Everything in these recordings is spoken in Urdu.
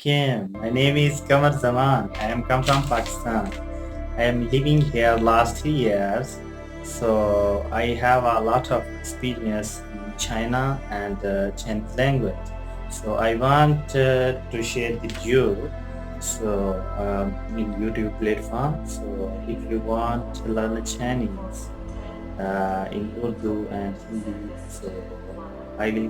Kim. My name is Kamar Zaman. I am come from Pakistan. I am living here last 3 years. So I have a lot of experience in China and Chinese language. So I want to share with you. So in YouTube platform. So if you want to learn Chinese in Urdu and Hindi, so I will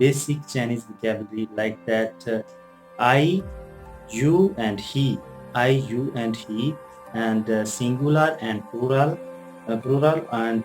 basic Chinese vocabulary, like that I, you and he, I, you and he, and singular and plural, and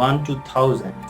1 to 1000,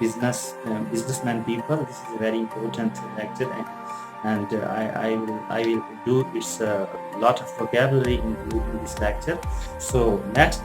businessman people, this is a very important lecture, and I will do its lot of vocabulary including this lecture. So next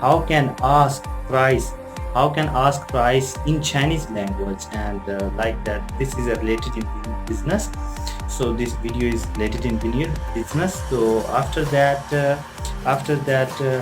how can ask price in Chinese language, and like that this is related in business, so this video is related in business. So after that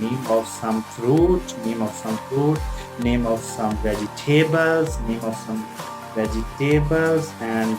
name of some fruit, name of some vegetables, and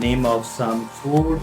name of some food,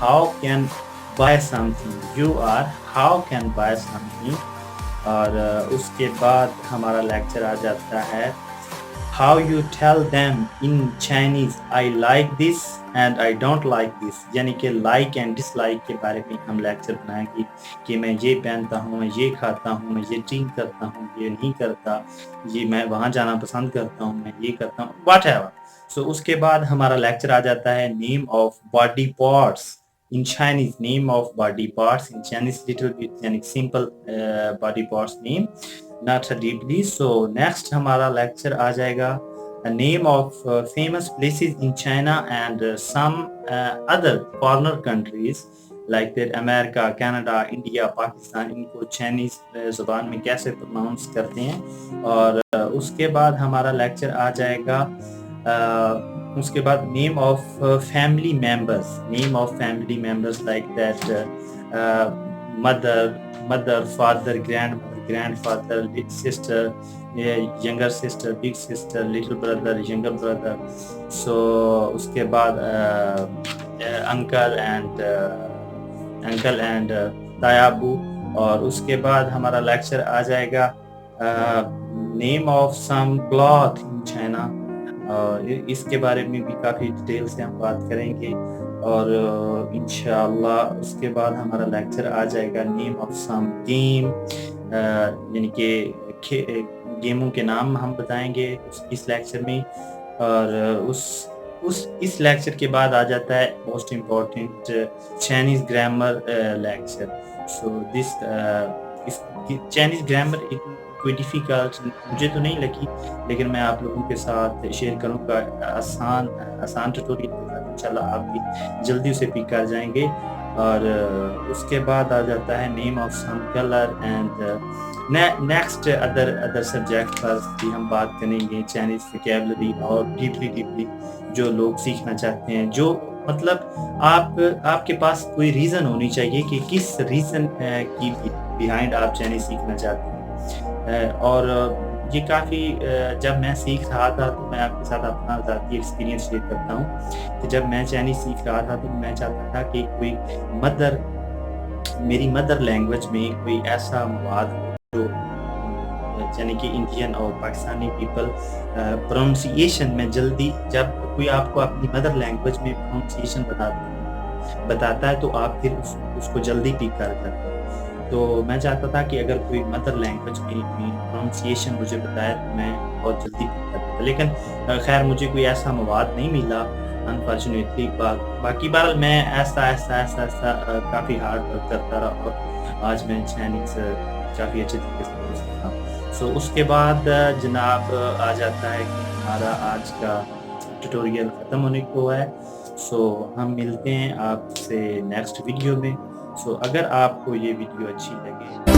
how can buy something, you are how can buy something. اور اس کے بعد ہمارا لیکچر آ جاتا ہے how you tell them in Chinese I like this and I don't like this، یعنی کہ لائک اینڈ ڈس لائک کے بارے میں ہم لیکچر بنائیں گے کہ میں یہ پہنتا ہوں، میں یہ کھاتا ہوں، میں یہ ڈرنک کرتا ہوں، یہ نہیں کرتا، یہ میں وہاں جانا پسند کرتا ہوں، میں یہ کرتا ہوں، واٹ ایور. سو اس کے بعد ہمارا لیکچر آ جاتا ہے name of body parts in Chinese، name of body parts in Chinese little bit یعنی simple body parts name not deeply. So next ہمارا لیکچر آ جائے گا name of famous places in China and some other foreigner countries like that امریکہ، کینیڈا، انڈیا، پاکستان، ان کو چائنیز زبان میں کیسے پروناؤنس کرتے ہیں. اور اس کے بعد ہمارا لیکچر آ جائے گا اس کے بعد name of family members like that mother father, grand father, big sister, younger sister, big sister, little brother, younger brother. So اس کے بعد انکل اینڈ تایابو. اور اس کے بعد ہمارا لیکچر آ جائے گا name of some cloth in China, اس کے بارے میں بھی کافی ڈیٹیل سے ہم بات کریں گے. اور انشاءاللہ اس کے بعد ہمارا لیکچر آ جائے گا نیم آف سم گیم، یعنی کہ گیموں کے نام ہم بتائیں گے اس لیکچر میں. اور اس لیکچر کے بعد آ جاتا ہے most important Chinese grammar lecture. So this Chinese grammar کوئی ڈیفیکلٹ مجھے تو نہیں لگی، لیکن میں آپ لوگوں کے ساتھ شیئر کروں گا آسان ٹیوٹوریل کے ساتھ. انشاءاللہ آپ بھی جلدی اسے پک کر جائیں گے. اور اس کے بعد آ جاتا ہے name of some colour and next other subject پر بھی ہم بات کریں گے چائنیز ویکیبلری اور ڈیپلی جو لوگ سیکھنا چاہتے ہیں، جو مطلب آپ کے پاس کوئی ریزن ہونی چاہیے کہ کس ریزن کی بیہائنڈ آپ چائنیز سیکھنا چاہتے ہیں. اور یہ کافی جب میں سیکھ رہا تھا تو میں آپ کے ساتھ اپنا ذاتی ایکسپیرینس شیئر کرتا ہوں کہ جب میں چائنیز سیکھ رہا تھا تو میں چاہتا تھا کہ کوئی میری مدر لینگویج میں کوئی ایسا مواد جو یعنی کہ انڈین اور پاکستانی پیپل پروننسیشن میں جلدی، جب کوئی آپ کو اپنی مدر لینگویج میں پروننسیشن بتاتا ہے تو آپ پھر اس کو جلدی پک کر جاتے ہیں. تو میں چاہتا تھا کہ اگر کوئی مدر لینگویج میں پروننسیشن مجھے بتائے تو میں بہت جلدی پک کرتا تھا، لیکن خیر مجھے کوئی ایسا مواد نہیں ملا انفارچونیٹلی. باقی بہرحال میں ایسا کافی ہارڈ ورک کرتا رہا اور آج میں چائنیز کافی اچھے طریقے سے بول سکتا ہوں. سو اس کے بعد جناب آ جاتا ہے کہ ہمارا آج کا ٹیوٹوریل ختم ہونے کو ہے. سو ہم ملتے ہیں آپ سے نیکسٹ ویڈیو میں. سو اگر آپ کو یہ ویڈیو اچھی لگے